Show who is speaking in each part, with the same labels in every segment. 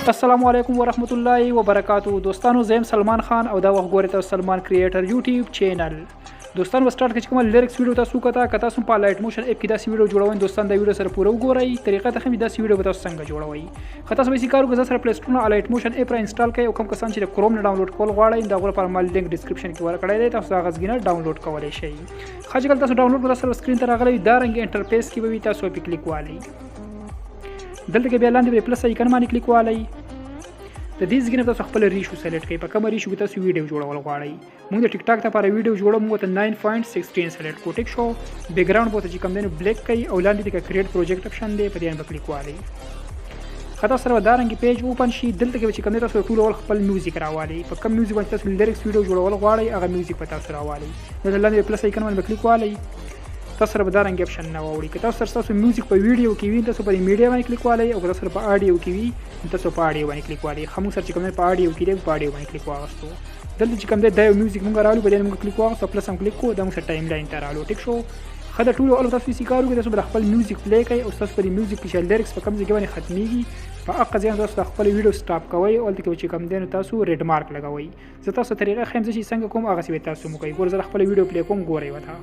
Speaker 1: السلام علیکم ورحمت الله وبرکاتو. دوستانو زم سلمان خان او دا وخت ګورئ تاسو سلمان کریټر یوټیوب چینل. دوستانو سٹارټ کړئ کوم لیریکس ویډیو تاسو کته تاسو په لایټ موشن اپ کې دا ویډیو جوړوئ. دوستان دا ویډیو سره پوره وګورئ. طریقه ته هم دا ویډیو تاسو څنګه جوړوئ. خاطر سمې کارو کې سره پلی سټور نه لایټ موشن اپ را انسټال کړئ او کوم کسان چې کروم نه ډاونلوډ کول غواړئ دا غوړ پر مال لینک ډسکرپشن کې ورکړی دی، تاسو هغه ځګینه ډاونلوډ کولای شئ. خاص تاسو ډاونلوډ کړئ سره سکرین ته راغلی دا رنګ انټرفیس کې به تاسو په کلیک والئ. دلته کې بیا لاندې پلس آیکن باندې کلیک والئ. د دې ځګینه تاسو خپل ریشو سلیکټ کړئ. په کوم ریشو کې تاسو ویډیو جوړول غواړئ. موږ د ټیک ټاک لپاره ویډیو جوړو، موږ ته 9.16 سلیکټ کوو. ټیک شو. بیک ګراوند بوته چې کوم دی نو بلیک کړئ او لاندې د کریټ پروجیکټ اپشن دی په دې باندې کلیک والئ. خاطر سره دا رنګ پیج اوپن شي. دلته کې چې کوم دی تاسو ټول خپل میوزیک راوالئ. په کوم میوزیک باندې تاسو لیریکس ویډیو جوړول غواړئ هغه میوزیک په تاسو راوالئ. نو لاندې پلس آیکن باندې کلیک والئ. تاسو سره به دا رنګ اپشن نه وړي. که تاسو میوزیک په ویډیو کې وي تاسو په میډیا باندې کلیک والئ، او که تاسو په اډیو کې وي تاسو په اډیو باندې کلیک والئ. خمو سره چې کوم په اډیو کې دی په اډیو باندې کلیک واغستو. دلته چې کوم دی دا میوزیک مونږ راوړو په دې موږ کلیک واغستو، پلس هم کلیک کوو، دا موږ ټایم لاین ته راوړو. ټیک شو. خدای ټول اول تاسو یې کارو کې تاسو به خپل میوزیک پلی کړئ او تاسو په میوزیک کې لیریکس په کوم ځای باندې ختميږي په هغه ځای تاسو خپل ویډیو سټاپ کوئ او دلته چې کوم دی تاسو ریډ مارک لګوئ. زه تاسو طریقه خیم چې څنګه کوم هغه سی تاسو مو کوي. ګور زه خپل ویډیو پلی کوم ګورئ وته.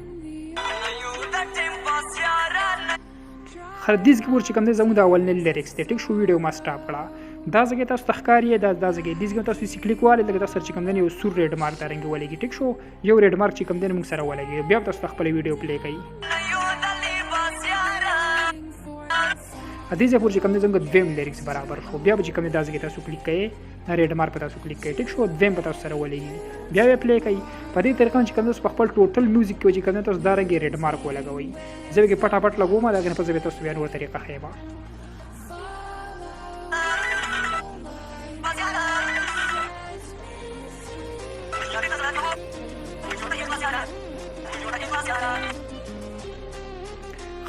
Speaker 1: خردیز کې ور چې کوم دی زموږ د اولنې لیریکس دی. ټیک شو. ویډیو ما سټاپ کړه. دا ځکه تاسو تخکاری دا ځکه دیږي تاسو یې کلیک والئ لکه تاسو چې کوم دی یو سور ریډ مارک درنګ ولګي. ټیک شو. یو ریډ مارک چې کوم دی موږ سره ولګي بیا تاسو خپل ویډیو پلی کړئ. ا دې ځکه چې کوم دی زموږ دویم لیریکس برابر شو. بیا چې کوم دی دا ځکه تاسو کلیک کړئ دا ریډ مارک په تاسو کلیک کړئ. ټیک شو. دویم په تاسو سره ولګي بیا یې پلی کړئ. په دې طریقه چې کوم تاسو خپل ټوټل میوزیک کې چې کوم تاسو دا رنګ ریډ مارک ولګوئ. زه به پټاپټ لګوم دا کنه په ځای تاسو بیا نور طریقه خېبا.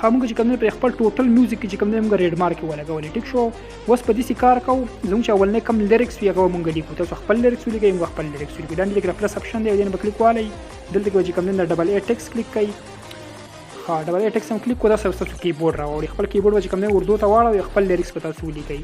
Speaker 1: خاموږ چې کوم په خپل ټوټل میوزیک کې چې کوم موږ ریډ مارک ولګولې. ټیک شو. اوس په دې سي کار کوو. زموږ چې اولنې کوم لیریکس وی هغه موږ لیکو. تاسو خپل لیریکس ولیکئ، موږ خپل لیریکس ولیکو. دا لیک پلس اپشن دی دې په کلیک والئ. دلته کې چې کوم نه ډبل ای ټیکس کلیک کړئ. ها ډبل ای ټیکس هم کلیک کوو. تاسو کیبورډ راوړئ. خپل کیبورډ چې کوم نه اردو ته واړوي خپل لیریکس په تاسو ولیکئ.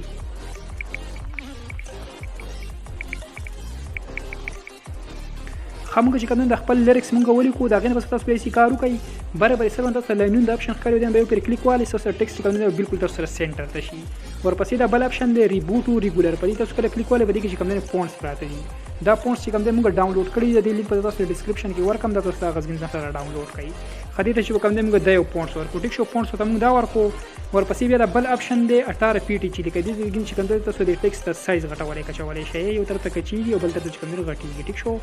Speaker 1: خاموږ چې کوم د خپل لیریکس مونږ ولیکو دا غنه بس تاسو به سي کار وکړئ. برابر سره تاسو لاینون د اپشن ښکاري دی به پر کلیک والئ. سره ټیکسټ کوم دی بالکل تاسو سره سنټر ته شي. ورپسې دا بل اپشن دی ریبوټ او ریګولر. په دې تاسو کله کلیک والئ به دې کې کوم دی فونټس پراته دي. دا فونټس چې کوم دی مونږ ډاونلوډ کړی دی د لینک په تاسو ډسکرپشن کې ورکم دا تاسو هغه ځین سره ډاونلوډ کړئ. خدای ته چې کوم دی مونږ د یو فونټس ورکو. ټیک شو. فونټس ته مونږ دا ورکو. ورپسې بیا دا بل اپشن دی 18 پی ټی چې لیکي دی چې کوم دی تاسو د ټیکسټ سایز غټولای کچولای شئ. یو تر ته کچیږي او بل تر چې کوم دی غټیږي. ټیک شو.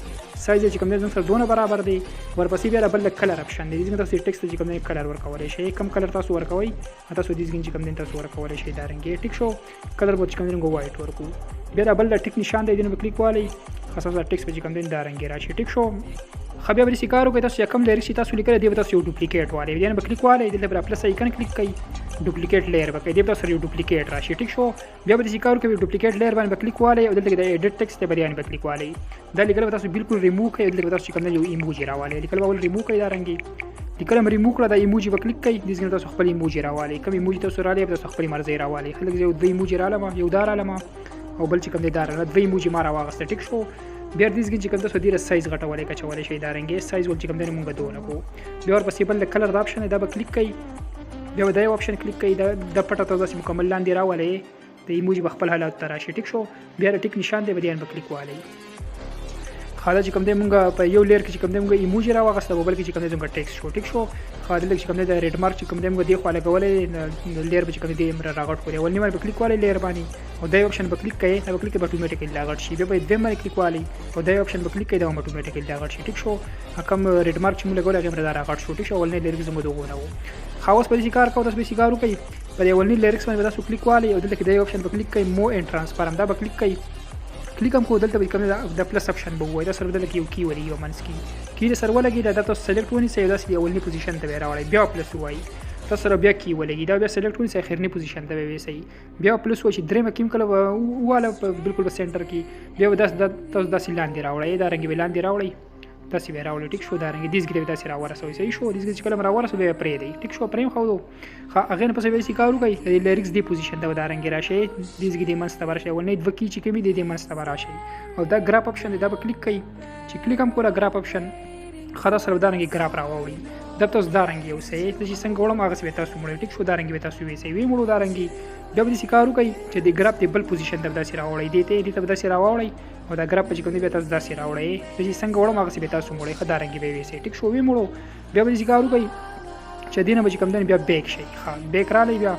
Speaker 1: سایز چې کوم دی سره دونه برابر دی. ورپسې بیا بل کلر اپشن دی چې تاسو ټیکسټ چې کوم دی کلر ورکولای شئ. کوم کلر تاسو ورکوي تاسو دې ځین چې کوم دی تاسو ورکولای شئ دا رنګ. ټیک شو. کلر به چې کوم دی وایټ ورکو. بیا دا بل ټیک نشان دی دې په کلیک والئ. خاصه ټیکسټ چې کوم دی دا رنګ راشي. ټیک شو. خبر به سیکارو کې تاسو کوم لیریکس تاسو لیکل دی تاسو یو ډوپلیکیټ والي یعنی به کلیک والي دلته پر پلس آیکن کلیک کړئ. ډوپلیکیټ لییر به کې دی تاسو یو ډوپلیکیټ راشي. ټیک شو. بیا به سیکارو کې ډوپلیکیټ لییر باندې کلیک والي او دلته د ایډیټ ټیکسټ ته باندې کلیک والي. دا لیکل تاسو بالکل ریموو کړئ. دلته تاسو کوم یو ایموجی راوالي لیکل به ریموو کړئ دا رنګي. لیکل هم ریموو کړه دا ایموجی به کلیک کړئ. دې څنګه تاسو خپل ایموجی راوالي. کوم ایموجی تاسو راوالي تاسو خپل مرزي راوالي. خلک یو دوه ایموجی رالم یو دار علم او بل چې کوم دی دار دوه ایموجی ما راوغسته. ټیک شو. بیا دې ځګین چې کوم تاسو ډیره سایز غټولای کچولای شي دا رنګي سایز ول چې کوم دی مونږ دونه کو. بیا ورپسې بل کلر د اپشن دا به کلیک کړئ. بیا دا یو اپشن کلیک کړئ د پټه تاسو مکمل لاندې راولئ د ایموجی بخپل حالات ته راشي. ټیک شو. بیا ټیک نشان دی باندې کلیک والئ. خاله چې کوم دی مونږ په یو لیر کې چې کوم دی مونږ ایموجی راوغسته بل کې چې کوم دی مونږ ټیکسټ شو. ټیک شو. خاله چې کوم دی د ریډ مارک چې کوم دی مونږ دی خو لګولې لیر به چې کوم دی راغټ کړی ول نیمه په کلیک والئ لیر باندې او دا اپشن په کلیک کړئ. دا کلیک به اتوماتیکلی لاغټ شي. بیا به دې باندې کلیک والئ او دا اپشن په کلیک کړئ دا اتوماتیکلی لاغټ شي. ټیک شو. کوم ریډ مارک چې مونږ لګولې هغه راغټ شو. ټیک شو. ولنه لیریکس مونږ دوه نو خاص په دې کار کوو تاسو به سیګارو کوي په دې ولنه لیریکس باندې تاسو کلیک والئ او دلته کې دا اپشن په کلیک کړئ مو ان ترانسفارم دا به کلیک کړئ. کلیک هم کو دلته به کوم د پلس اپشن به وای دا سره دلته یو کی ولې یو منس کی د سره ولګي دا تاسو سلیکټ ونی سي دا سې اولنی پوزیشن ته راوړئ. بیا پلس وای تاسو سره بیا کی ولګي دا بیا سلیکټ ونی سي اخرنی پوزیشن ته وي سي. بیا پلس وای چې درې مکیم کله واله بالکل په سنټر کې بیا تاسو داسې لاندې راوړئ دا رنګ لاندې راوړئ. تاسو به راوړل ټیک شو دا رنګ دیزګي تاسو راورسوي صحیح شو دیزګي چې کله راورسوي پرې دی ټیک شو پرېم خو هغه نه پسې ویسي کارو کوي د لیریکس دی پوزیشن ته دا رنګ راشي دیزګي دی منځ ته ورشي ول نه وکی چې کمی دی منځ ته ورشي او دا ګراف اپشن دی دا به کلیک کوي چې کلیک هم کوله ګراف اپشن خدا سره دا رنګ ګراف راوړي دا تاسو دا رنګ یو سه چې څنګه وړم هغه څه تاسو مړ ټیک شو دا رنګ به تاسو ویسي وی مړو دا رنګ بیا به دې کارو کوي چې د ګراف دی بل پوزیشن ته داسې راوړی دی ته دې ته داسې راوړی او دا ګراف چې کوم دی به تاسو داسې راوړی چې څنګه وړم هغه څه تاسو مړ خدا رنګ به ویسي ټیک شو وی مړو بیا به دې کارو کوي چې دینه به کوم دی بیا بیک شي ها بیک را لې بیا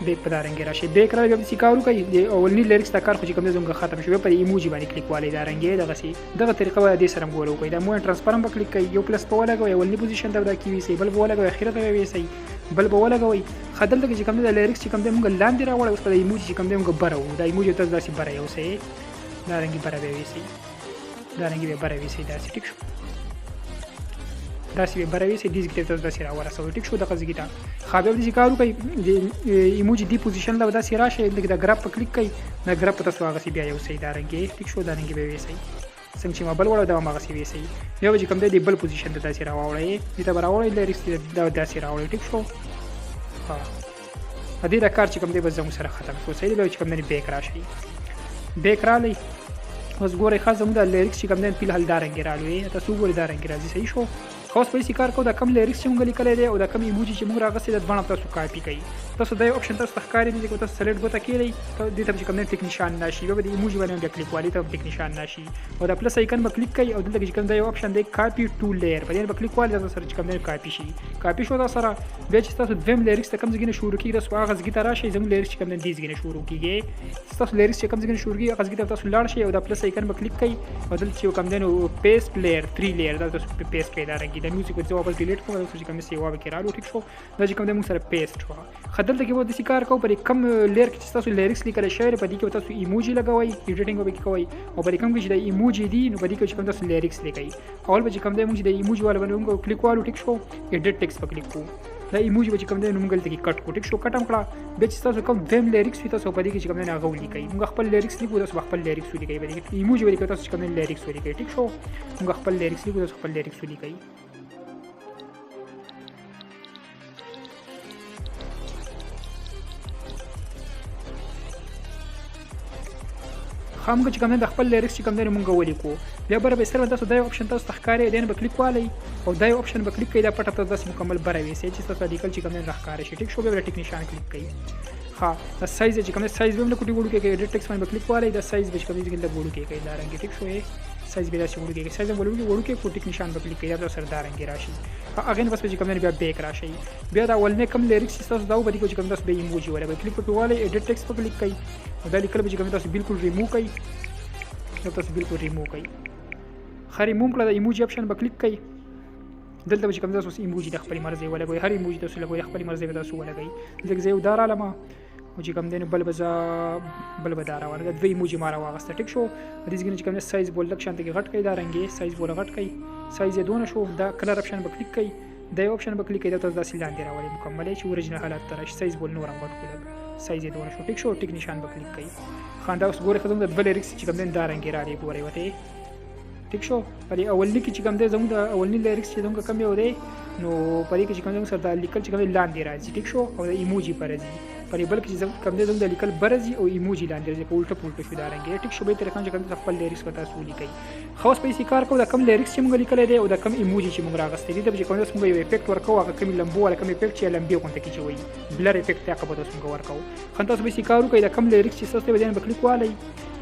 Speaker 1: بیک په دا رنګ راشي بیک را بیا دې کارو کوي د اولنی لیریکس تا کار خو چې کوم دی زموږ ختم شوی په ایموجی باندې کلیک والي دا رنګ دغه سي دغه طریقه وای دې سره مګورو کوي دا مو ترانسفارم په کلیک کوي یو پلس په ولګوي اولنی پوزیشن ته دا کی وی سي بل په ولګوي اخیره ته وی سي بل په ولګوي خدل ته چې کوم دی لیریکس چې کوم دی موږ لاندې راوړل اوس په ایموجی چې کوم دی موږ برو دا ایموجی ته داسې بره یو سي دا رنګ بره وی سي دا رنګ به بره وی سي دا ټیک شو دا سی بره وی سي دیزګي ته داسې راورسوي ټیک شو دغه ځګی ته خابه دې کارو کوي د ایموجی دی پوزیشن لا داسې راشه دا ګراف په کلیک کوي دا ګراف تاسو هغه سی بیا یو سي دا رنګ ټیک شو دا رنګ به وی سي څنګه چې ما بل وړه دا هغه سی وی سي یو چې کوم دی بل پوزیشن ته داسې راوړی دې ته راوړی لیریکس دا داسې راوړی ټیک شو ها ا دې دا کار چې کوم دی به زموږ سره ختم شو صحیح دی چې کوم دی بیک راشي بیک را لې اوس ګورې خاص زموږ د لیریکس چې کوم دی په حل دا رنګ راوړی تاسو ګورئ دا رنګ راځي صحیح شو خاص په دې کار کو دا کم لیریکس چې موږ لیکل دي او دا کم ایموجی چې موږ راغسي د باندې تاسو کاپی کوي تاسو دا اپشن تاسو ښکاري دي چې تاسو سلیکټ غوته کړئ ته دې ته چې کوم ټیک نشان نشي او د ایموجی باندې کلیک والی ته ټیک نشان نشي او دا پلس آیکن په کلیک کوي او دلته چې کوم دا اپشن دی کاپی ټو لیر په دې په کلیک والی تاسو سره چې کوم کاپی شي کاپی شو دا سره بیا چې تاسو دویم لیریکس ته کوم ځای نه شروع کیږي تاسو هغه ځای ته راشي زموږ لیریکس چې کوم دی ځای نه شروع کیږي تاسو لیریکس چې کوم ځای نه شروع کیږي هغه ځای ته تاسو لاړ شئ او دا پلس آیکن په کلیک کوي او دلته چې کوم دی نو پیست لیر 3 لیر دا تاسو پیست کوي دا رنګ د میوزیک څخه واپس ډیلیټ کوم تاسو چې کوم سیوا وکړو ټیک شو دا چې کوم دی موږ سره پیست شو خدل ته کې وو د کار کو پر کم لیر کې تاسو لیریکس لیکل شوی په دې کې تاسو ایموجی لګوي ایډیټینګ وکړئ او پر کوم کې چې د ایموجی دی نو په دې کې چې کوم تاسو لیریکس لیکئ اول به چې کوم دی موږ د ایموجی والا باندې کلیک والو ټیک شو ایډیټ ټیکست په کلیک کوو دا ایموجی به چې کوم دی نو موږ دلته کې کټ کو ټیک شو کټم کړه به چې تاسو کوم دیم لیریکس وي تاسو په دې کې چې کوم دی هغه ولیکئ موږ خپل لیریکس لیکو تاسو خپل لیریکس ولیکئ په دې کې ایموجی ولیکئ تاسو کوم لیریکس ولیکئ ټیک شو موږ خپل لیریکس لیکو تاسو خپل لیریکس ولیکئ خامګه چې کوم د خپل لیریکس چې کوم دی مونږ ولیکو بیا بر به سره تاسو دا اپشن تاسو ښکاري دین به کلیک والی او دا اپشن به کلیک کړئ دا پټه تاسو مکمل بر وي چې تاسو لیکل چې کوم دی راښکاري شي ټیک شو به ټیک نشان کلیک کړئ ها دا سایز چې کوم دی سایز به موږ کوټي وړو کې ایډیټ ټیکس باندې کلیک والی دا سایز به کوم دی څنګه وړو کې دا رنګ ټیک شو سایز به دا وړو کې سایز وړو کې کوټي نشان به کلیک کړئ دا سره دا رنګ راشي اغه نه بس چې کوم دی بیا بیک راشي بیا دا ولنه کم لیریکس تاسو دا وبدي چې کوم تاسو به ایموجی ولا به کلیک په والی ایډیټ ټیکس په کلیک کړئ دا لیکل به چې کوم تاسو بالکل ریموو کړئ دا تاسو بالکل ریموو کړئ خاري موم کړه د ایموجی اپشن په کلیک کړئ دلته به کوم تاسو ایموجی د خپل مرزي ولګوي هر ایموجی تاسو لګوي خپل مرزي به تاسو ولګوي لکه زه یو دار علامه او چې کوم دین بل بدار ورته دوی ایموجی مارا واغسته ټیک شو د دې څنګه چې کوم سایز بول لک شانته کې غټ کړئ دا رنګي سایز بول غټ کړئ سایز یې دونه شو دا کلر اپشن په کلیک کړئ دا اپشن په کلیک کړئ دا تاسو داسې لاندې راولي مکمل چې اوریجنل حالت ته راشي سایز بول نور غټ کړئ سایز یې دونه شو ټیک شو ټیک نشان په کلیک کړئ خاندا اوس ګوره خدوم د بل لیریکس چې کوم دین دا رنګي را دی ګوره وته ټیک شو پرې اولنی کې چې کوم دی زموږ د اولنی لیریکس چې زموږ کم یو دی نو پرې کې چې کوم سره د لیکل چې کوم لاندې راځي ټیک شو او د ایموجی پر راځي پرې بل کې چې کوم دی زموږ د لیکل برځي او ایموجی لاندې راځي په الټه پلټه شو دا رنګ ټیک شو به تر څنګه چې کوم خپل لیریکس وتا سولي کوي خاص په کار کو د کم لیریکس چې موږ لیکل دي او د کم ایموجی چې موږ راغستې دي د چې کوم موږ یو افیکټ ورکو هغه کم لمبو ولا کم افیکټ چې لمبي کوم ته کې وي بلر افیکټ ته هغه به موږ ورکو خن تاسو به کارو کوي د کم لیریکس چې تاسو به دین کلیک والی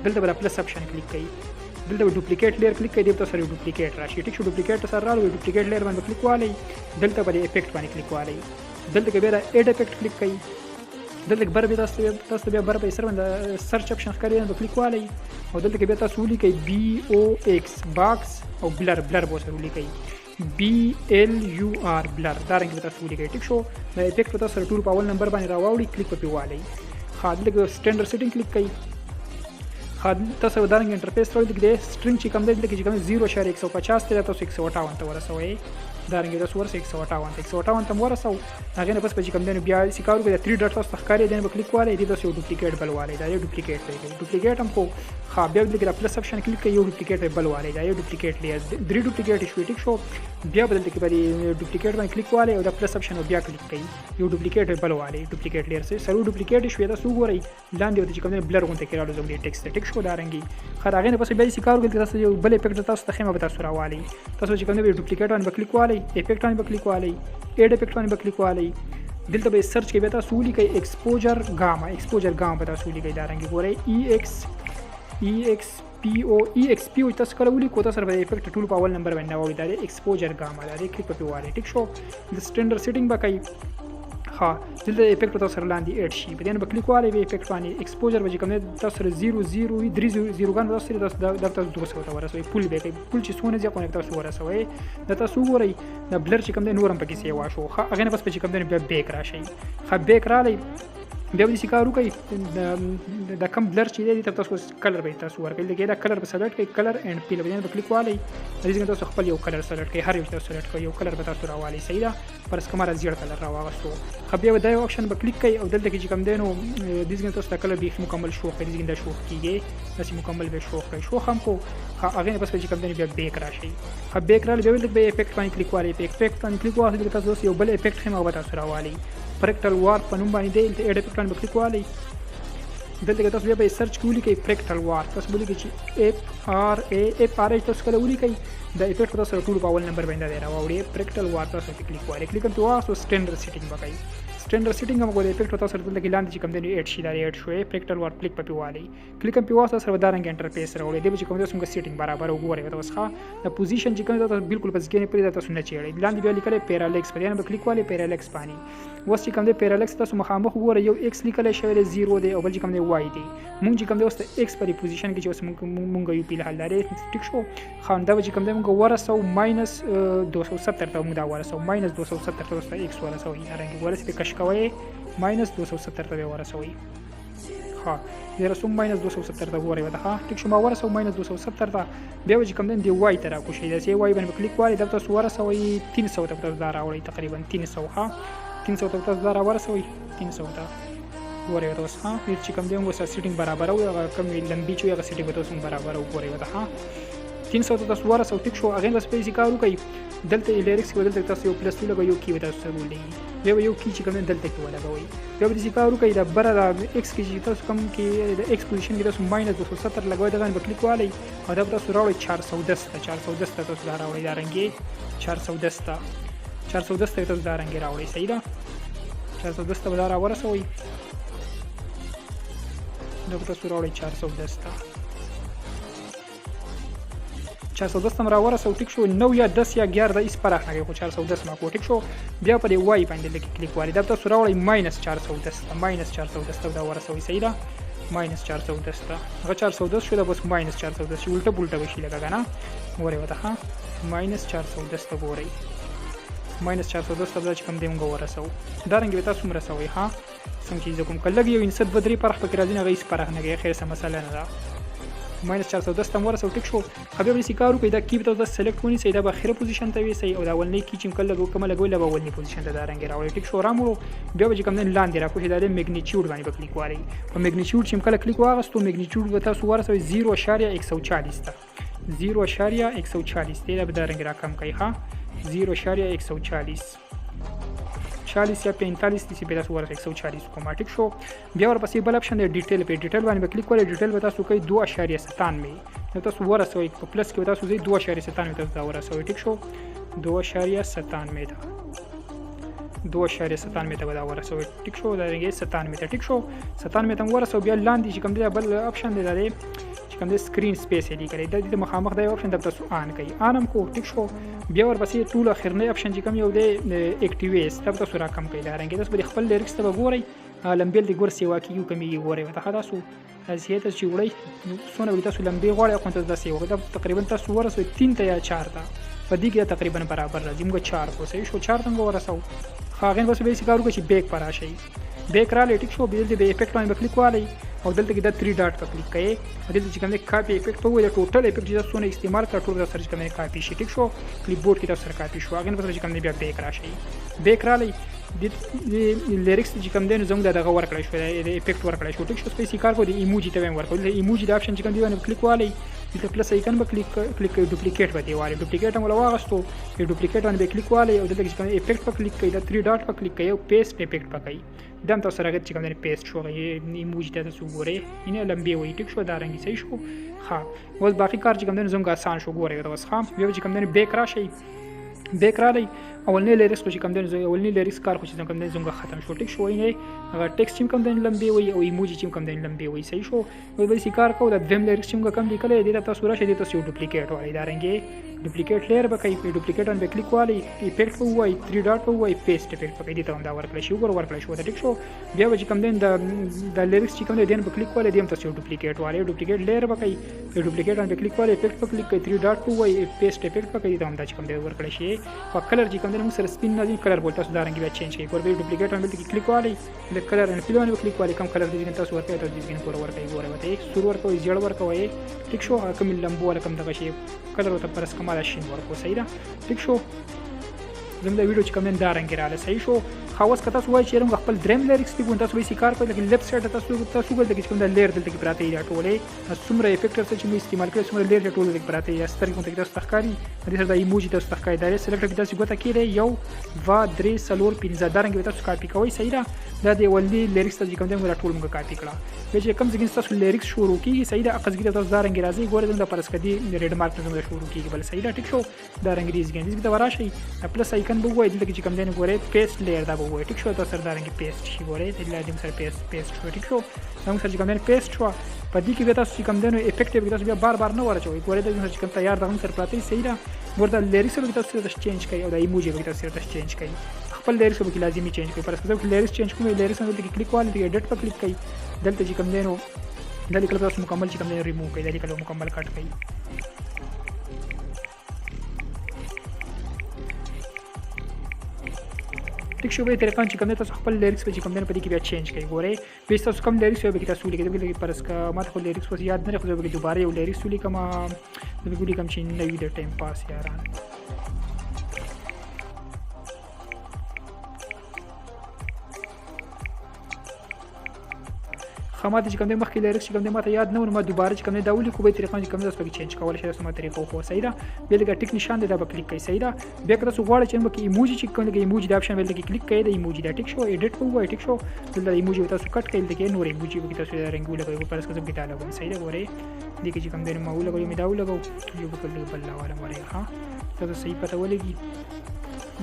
Speaker 1: دلته بل پلس اپشن کلیک کړئ دلته ډوپلیکیټ لیر کلیک کړئ دلته سره ډوپلیکیټ راشي ټیک شو ډوپلیکیټ سره راوړئ ډوپلیکیټ لیر باندې کلیک والی دلته بل افیکټ باندې کلیک والی دلته کې بیا اډ افیکټ کلیک کړئ دلته بر به تاسو بیا بر به سره باندې سرچ اپشن ښکاري باندې کلیک والی او دلته کې بیا تاسو ولیکئ بي او ایکس باکس او بلر به سره ولیکئ BLUR بلر دا رنګ به تاسو ولیکئ ټیک شو دا افیکټ تاسو سره ټول په اول نمبر باندې راوړئ کلیک په والی خاطر کې سټانډرډ سیټینګ کلیک کړئ تاسو دا رنګ انټرفیس راوړئ د سټرینګ چې کوم دی چې کوم 0.150 ته تاسو 158 ته ورسوي دا رنګ تاسو ورسې 158 ته ورسو هغه نه پس په کوم دنه بیا سی کارو کې 3 ډاټ تاسو ښکارې دنه په کلیک والے دي تاسو ډوپلیکیټ بل والے دا یو ډوپلیکیټ دی ډوپلیکیټ هم کو خا بیا د پلس اپشن کلیک کوي یو ډوپلیکیټ بل والے دا یو ډوپلیکیټ لري 3 ډوپلیکیټ شوي ټیک شو بیا بدل کې باندې ډوپلیکیټ باندې کلیک والے او د پلس اپشن بیا کلیک کوي یو ډوپلیکیټ بل والے ډوپلیکیټ لري سره ډوپلیکیټ شوي تاسو ګورئ لاندې د کوم دنه بلر غونته کې راځي زموږ ټیکسټ ټیک شو دا رنګي خا هغه نه پس بیا سی کارو کې تاسو یو بل افیکټ تاسو ته خمه به تاسو راوالي تاسو چې کوم دنه ډوپلیکیټ باندې کلیک والے افیکټ باندې کلیک والے ایډ افیکټ باندې کلیک والے دلته به سرچ کې به تاسو ولیکئ ایکسپوجر ګاما به تاسو ولیکئ دا رنګ ګورئ EXPO تاسو کله ولیکو تاسو سره به افیکټ ټول په اول نمبر باندې وایي دا ایکسپوجر ګاما دا کلیک په والے ټیک شو د سټینډرډ سیټینګ به کوي ها دلته افیکټ تاسو سره لاندې اډ شي په دې نه کلیک والے به افیکټ باندې ایکسپوجر به کوم تاسو سره 0 ګان تاسو د تاسو 200 ته ورسوي پول به پول چې سونه ځکه کنه تاسو ورسوي دا تاسو ګورئ د بلر چې کوم د نورم پکې سی واشو هغه نه بس په کوم د بیک راشي خا بیک را لې بیا به سی کارو کوي د کم بلر چې دی تاسو کلر به تاسو ورکړئ لکه دا کلر به سلیکټ کړئ کلر اینڈ پیل به کلیک والي دغه تاسو خپل یو کلر سلیکټ کړئ هر یو تاسو سلیکټ کړئ یو کلر به تاسو راوالي صحیح ده پر اسکمار زیړ کلر راوغستو خو بیا دا یو اپشن به کلیک کړئ او دلته کې چې کوم دی نو دغه تاسو د کلر به مکمل شو کړئ دغه دا شو کیږي تاسو مکمل به شو کړئ شو هم کو هغه نه بس چې کوم دی بیا بیک راشي خو بیک را لې به افیکټ باندې کلیک والي افیکټ باندې کلیک والي تاسو یو بل افیکټ هم به تاسو راوالي فریکټل وار په نوم باندې دی د اډ افیکټ باندې کلیک والي دلته تاسو بیا به سرچ کولی کې فریکټل وار تاسو بولی کې چې اف ار تاسو کله ولی کې د افیکټ تاسو ټول په اول نمبر باندې دی راوړي فریکټل وار تاسو کلیک والي کلیک کوئ تاسو سټینډرډ سیټینګ وکړئ سټینډرډ سیټینګ هم کولی افیکټ تاسو دلته کې لاندې چې کوم دی اډ شي دا اډ شوی فریکټل وار کلیک په والي کلیک په واسطه سره ودارنګ انټرفیس راوړي دی چې کوم تاسو موږ سیټینګ برابر وګورئ تاسو ښه د پوزیشن چې کوم تاسو بالکل پس کې نه پرې تاسو نه چیړئ لاندې بیا لیکل پیرالکس په دې باندې کلیک والي پیرالکس باندې وس چې کوم دی پیرالکس تاسو مخامخ وګورئ یو ایکس لیکل شوی دی 0 دی او بل چې کوم دی وای دی مونږ چې کوم دی اوس ایکس په پوزیشن کې چې اوس مونږ یو پیل حل لري ټیک شو خاندا چې کوم دی مونږ ورسو ماینس 270 ته مونږ دا ورسو ماینس 270 ته اوس ایکس ورسو یې رنګ ورسې په کش کوي ماینس 270 ته ورسوي ها د رسوم ماینس 270 ته وره وته ها ټیک شو ما ورسو ماینس 270 ته بیا چې کوم دی وای ته را کوشي دا سی وای باندې کلیک وای د تاسو ورسوي 300 ته تاسو راوړی تقریبا 300 ها 300 ته تاسو راورسوي 300 ته وره وته ها چې کوم دی موږ سیټینګ برابر او کوم لمبي چې هغه سیټینګ تاسو برابر او وره وته ها 300 ته تاسو ورسو ټیک شو هغه بس پیسې کارو کوي دلته لیریکس کې دلته تاسو یو پلس لګو یو کی وتا تاسو ولې یو کی چې کوم دلته کې ولګوي یو د کارو کوي د بره د ایکس کې چې تاسو کوم کې د ایکس پوزیشن کې تاسو ماینس 270 لګوي دغه په کلیک والی او دا تاسو راوړي 410 تاسو دا راوړي دا رنګي 410 تاسو دا رنګي راوړي صحیح ده 410 به دا راورسوي دا تاسو راوړي 410 410 را ورسو ټیک شو 9 یا 10 یا 11 د اس پر راغی خو 410 ما کو ټیک شو بیا په دی وای باندې لکه کلیک واری دا تاسو راوړی ماینس 410 دا ورسوي صحیح ده ماینس 410 هغه 410 شو دا بس ماینس 410 شو الټه پلټه وشي لګا نه وره وته ها ماینس 410 ګورئ ماینس 410 دا چې کوم دی موږ ورسو دا رنګ به تاسو مرسوي ها څنګه چې کوم کله یو انسد بدري پرخ پکې راځي نه غیس پرخ نه خیر څه مسله نه ده ماینس 410 تم ورسو ټیک شو خبر به سیکارو پیدا کی به تاسو سلیکټ ونی سیدا به اخره پوزیشن ته وي صحیح او دا ولنی کی چې کله کومه لګول له ولنی پوزیشن ته دا رنګ راوړي ټیک شو رامو بیا به کوم نه لاندې را کوشي دا میګنیټیوډ باندې کلیک واري په میګنیټیوډ چې کله کلیک واغستو میګنیټیوډ به تاسو ورسوي 0.140 ته 0.140 ته دا رنګ را کم کوي ها 0.140 40 یا 45 چې په تاسو ورته 140 کومه ټیک شو بیا ورپسې بل اپشن دی ډیټیل په ډیټیل باندې کلیک وکړئ ډیټیل به تاسو کوي 2.97 نو تاسو ورسوي په پلس کې تاسو 2.97 تاسو ورسوي ټیک شو 2.97 ته دا ورسوي ټیک شو دا رنګي 97 ته ټیک شو 97 ته ورسوي بیا لاندې چې کوم دی بل اپشن دی دا چې کوم دی سکرین سپیس دی کړئ د مخامخ دی اپشن د تاسو آن کړئ انم کو ټیک شو بیا ورپسې ټول اخرنی اپشن چې کوم یو دی اکټیویټ تب تاسو را کم کړئ دا رنګي تاسو به خپل لیریکس ته وګورئ لمبل دی ګور سیوا کیو کمی وګورئ ته تاسو ازیت چې وړئ سونه وي تاسو لمبي غواړئ خو تاسو داسې وګورئ تقریبا تاسو ورسوي 3 ته یا 4 ته په دې کې تقریبا برابر راځي موږ 4 کو صحیح شو 4 ته ورسو خاغین بس به کارو کې بیک پر راشي بیک را لټیک شو به دې افیکټ باندې کلیک والی او دلته کې دا 3 ډاټ په کلیک کړئ او دلته چې کوم دی کاپی افیکټ په وایي د ټوټل افیکټ چې تاسو څونه استعمال کړ ټول تاسو سره کوم دی کاپی شي ټیک شو کلیپ بورډ کې تاسو سره کاپی شو هغه نه پس چې کوم دی بیا بیک راشي بیک رالی د لیریکس چې کوم دی نو زموږ دغه ورکړی شو د افیکټ ورکړی شو ټیک شو سپیسي کار کو د ایموجي ته هم ورکړو د ایموجي د اپشن چې کوم دی باندې کلیک والی دلته پلس آیکن به کلیک ډوپلیکیټ به دی والی ډوپلیکیټ هم واغستو د ډوپلیکیټ باندې به کلیک والی او دلته چې کوم افیکټ په کلیک کړئ دا 3 ډاټ په کلیک کړئ او پیسټ افیکټ په کړئ دا هم تاسو سره چې کوم دی پیسټ شو ایموجي ته تاسو ګورئ ینه لمبي وي ټیک شو دا رنګي صحیح شو ها اوس باقي کار چې کوم دی زموږ آسان شو ګورئ دا اوس ها بیا چې کوم دی بیک راشي بیک رالی اولنی لیریکس خو چې کوم دی اولنی لیریکس کار خو چې کوم دی زموږ ختم شو ټیک شو نه هغه ټیکسټ چې کوم دی لمبي وي او ایموجي چې کوم دی لمبي وي صحیح شو وای به کار کو د دویم لیریکس چې کوم دی کله دی تاسو راشي د تاسو ډوپلیکیټ والی دا رنګي ډوپلیکیټ لیر به کوي ډوپلیکیټ باندې کلیک والی افیکټ په وای 3 ډاټ په وای پیسټ افیکټ په کوي ته هم دا ورکړی شو ورکړی شو دا ټیک شو بیا چې کوم دی د لیریکس چې کوم دی دین په کلیک والی دیم تاسو ډوپلیکیټ والی ډوپلیکیټ لیر به کوي ډوپلیکیټ باندې کلیک والی افیکټ په کلیک کوي 3 ډاټ په وای پیسټ افیکټ په کوي ته هم دا چې کوم دی ورکړی شي په کلر چې کوم دی موږ سره سپین نه کلر بول تاسو دا رنګ بیا چینج کوي ور به ډوپلیکیټ باندې کلیک والی د کلر ان فل باندې کلیک والی کوم کلر دی تاسو ورته تاسو دې ګور ورکوي ګوره وته سور ورکوي جړ ورکوي ټیک شو کوم لمبو ولا کوم دغه شی کلر وته پرس کمال شین ورکو صحیح ده ټیک شو زموږ د ویډیو چې کوم دا رنګ رااله صحیح شو خاص کته سوای چې موږ خپل دریم لیریکس دی ګون تاسو به سکار کوئ لکه لیفت سایډ تاسو ګل د کوم د لیر دلته کې پراته یا ټوله څومره افیکټ چې موږ استعمال کړی څومره لیر ټوله کې پراته یا ستر کوم ته تاسو ښکاری د سره د ایموجي تاسو ښکاری دا سلیکټ کې تاسو ګوته کړئ یو وا درې سلور پنځه درنګ تاسو کاپی کوئ صحیح ده دا د ولدي لیریکس چې کوم د ټول موږ کاپی کړه چې کوم ځګین تاسو لیریکس شروع کیږي صحیح ده اقص کې تاسو دا رنګ راځي ګوره د پرس کدي ریډ مارک ته شروع کیږي بل صحیح ده ټیک شو دا رنګ ریزګین دې ته وراشي پلس آیکن به وای دلته چې کوم دی ګوره پیسټ لیر دا به وای ټیک شو تاسو دا رنګ پیسټ شي ګوره د لازم سره پیسټ شو ټیک شو موږ سره کوم پیسټ شو په دې کې تاسو کوم دی نو افیکټیو تاسو بیا بار نه ورچوي ګوره د چې کوم تیار دغه سره پراته صحیح ده ورته لیریکس به تاسو ته چینج کوي او د ایموجي به تاسو ته چینج کوي خپل لیریکس به لازمي چینج کوي پر اساس لیریکس چینج کوي لیریکس باندې کلیک والی دی ایډیټ په کلیک کوي دلته چې کوم دی نو د لیکل تاسو مکمل چې کوم دی ریموو کوي د لیکل مکمل کټ کوي ټیک شو به طریقه چې کوم تاسو خپل لیریکس په کوم دی په دې کې بیا چینج کوي ګوره به تاسو کوم لیریکس به تاسو لیکل پر اساس ما ته لیریکس وس یاد نه راځي به دوباره یو لیریکس لیکم د ویډیو کوم چې نوې د ټایم پاس یاران خامات چې کوم د مخکې لیریکس چې کوم د ماته یاد نه ور ما دوباره چې کوم د داولي کومه طریقه چې کوم د سپک چینج کول شي سمه طریقه خو صحیح ده بیا لګ ټیک نشان دی دا به کلیک کوي صحیح ده بیا که تاسو غواړئ چې مکه ایموجي چې کوم د ایموجي د اپشن باندې کلیک کړئ د ایموجي دا ټیک شو ایډیټ کوو ټیک شو د ایموجي تاسو کټ کړئ دغه نور ایموجي به تاسو رنګ لګوي پر اساس کې تعالی صحیح ده ګوره دې کې چې کوم د مو لګوي مې دا لګو یو بل بل لا ولا مره ها تاسو صحیح پته ولګي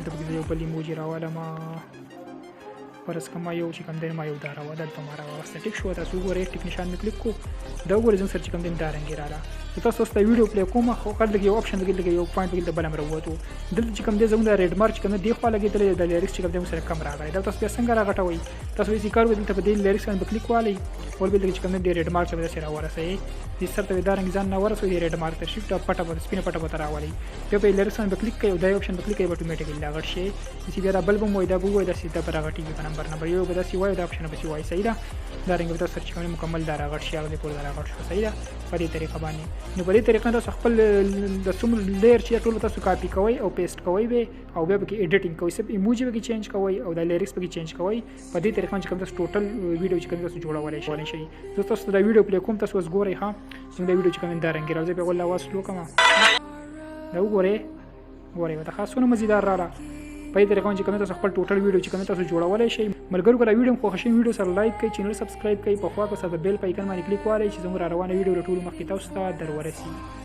Speaker 1: دغه یو بل ایموجي راواله ما ورس کما یو چې کوم دی ما یو دارا و دلته ما راوسته ټیک شو تاسو ګورئ ټیک نشان مې کلیک کو دا ګورئ زم سر چې کوم دی دا رنګ رااله تاسو ست ویډیو پلی کوم خو کله یو اپشن دی یو پوینټ کې د بل امر وته دلته چې کوم دی زموږ د ریډ مارک کوم دی خو لګیدل د لیریکس چې کوم دی سره کم راغلی دا تاسو څنګه راغټوي تاسو یې کار ودلته په دې لیریکس باندې کلیک والی ول به چې کوم دی ریډ مارک سره ورسې دې سره دا رنګ ځان نه ورسې دی ریډ مارک ته شیفټ پټه په سپینه پټه په راولي په لیریکس باندې کلیک کوي دا اپشن په کلیک کوي اتوماتیکلی لاغړ شي چې بیا بل بم وای دا بو وای دا سیده پر راغټي په نمبر یو به دا سی وای دا اپشن به سی وای صحیح ده دا رنګ به تاسو سرچ کوئ مکمل دا راغټ شي هغه پور دا راغټ شو صحیح ده په دې طریقه باندې نو په دې طریقه تاسو خپل د سوم لیر چې ټول تاسو کاپی کوئ او پیسټ کوئ به او بیا به ایډیټینګ کوئ سب ایموجي به چینج کوئ او د لیریکس به چینج کوئ په دې طریقه چې کوم تاسو ټوټل ویډیو چې کوم تاسو جوړولای شئ زه تاسو دا ویډیو پلی کوم تاسو وګورئ ها څنګه دا ویډیو چې کوم دا رنګ راځي په ول اواز لو کوم دا وګورئ وته خاصونه مزیدار را په دې طریقه چې کوم تاسو خپل ټوټل ویډیو چې کوم تاسو جوړولای شئ ملګرو کله ویډیو خو خوشی ویډیو سره لایک کړئ چینل سبسکرایب کړئ په خوا کې سره بیل پایکن باندې کلیک وکړئ چې زموږ روانه ویډیو ټول مخکې تاسو ته درورسي